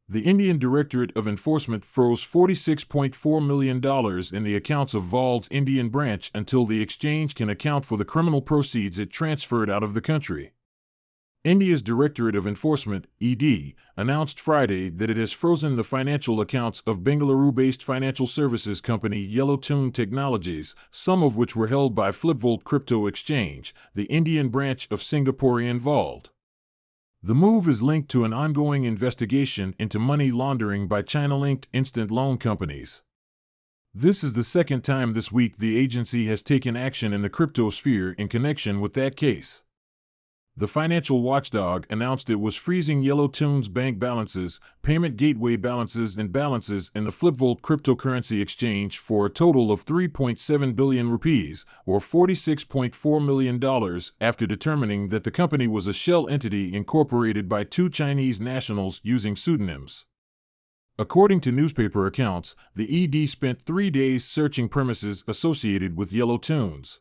The Indian Directorate of Enforcement froze $46.4 million in the accounts of VALD's Indian branch until the exchange can account for the criminal proceeds it transferred out of the country. India's Directorate of Enforcement, ED, announced Friday that it has frozen the financial accounts of Bengaluru-based financial services company Yellow Tune Technologies, some of which were held by FlipVolt Crypto Exchange, the Indian branch of Singaporean VALD. The move is linked to an ongoing investigation into money laundering by China-linked instant loan companies. This is the second time this week the agency has taken action in the crypto sphere in connection with that case. The financial watchdog announced it was freezing Yellow Tune's bank balances, payment gateway balances, and balances in the FlipVolt cryptocurrency exchange for a total of 3.7 billion rupees, or $46.4 million, after determining that the company was a shell entity incorporated by two Chinese nationals using pseudonyms. According to newspaper accounts, the ED spent 3 days searching premises associated with Yellow Tunes.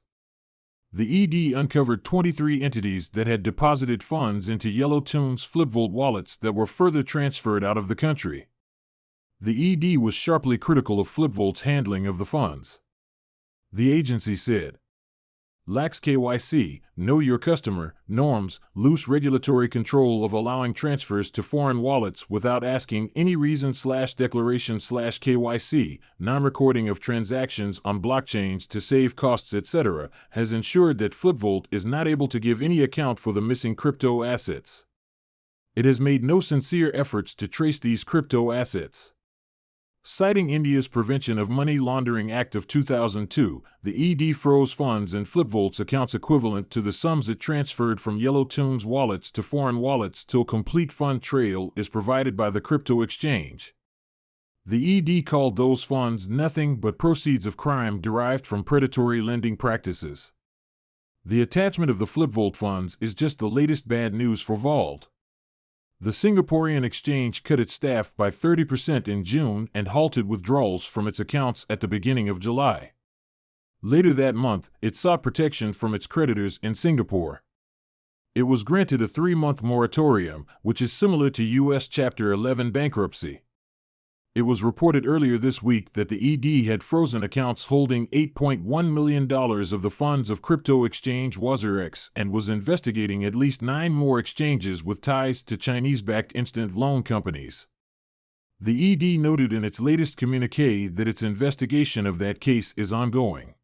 The ED uncovered 23 entities that had deposited funds into Yellow Tune's FlipVolt wallets that were further transferred out of the country. The ED was sharply critical of FlipVolt's handling of the funds. The agency said, "Lacks KYC, know your customer, norms, loose regulatory control of allowing transfers to foreign wallets without asking any reason/declaration/KYC, non-recording of transactions on blockchains to save costs, etc., has ensured that FlipVolt is not able to give any account for the missing crypto assets. It has made no sincere efforts to trace these crypto assets." Citing India's Prevention of Money Laundering Act of 2002, the ED froze funds in FlipVolt's accounts equivalent to the sums it transferred from Yellow Tune's wallets to foreign wallets till complete fund trail is provided by the crypto exchange. The ED called those funds nothing but proceeds of crime derived from predatory lending practices. The attachment of the FlipVolt funds is just the latest bad news for VALD. The Singaporean exchange cut its staff by 30% in June and halted withdrawals from its accounts at the beginning of July. Later that month, it sought protection from its creditors in Singapore. It was granted a 3-month moratorium, which is similar to U.S. Chapter 11 bankruptcy. It was reported earlier this week that the ED had frozen accounts holding $8.1 million of the funds of crypto exchange WazirX and was investigating at least 9 more exchanges with ties to Chinese-backed instant loan companies. The ED noted in its latest communiqué that its investigation of that case is ongoing.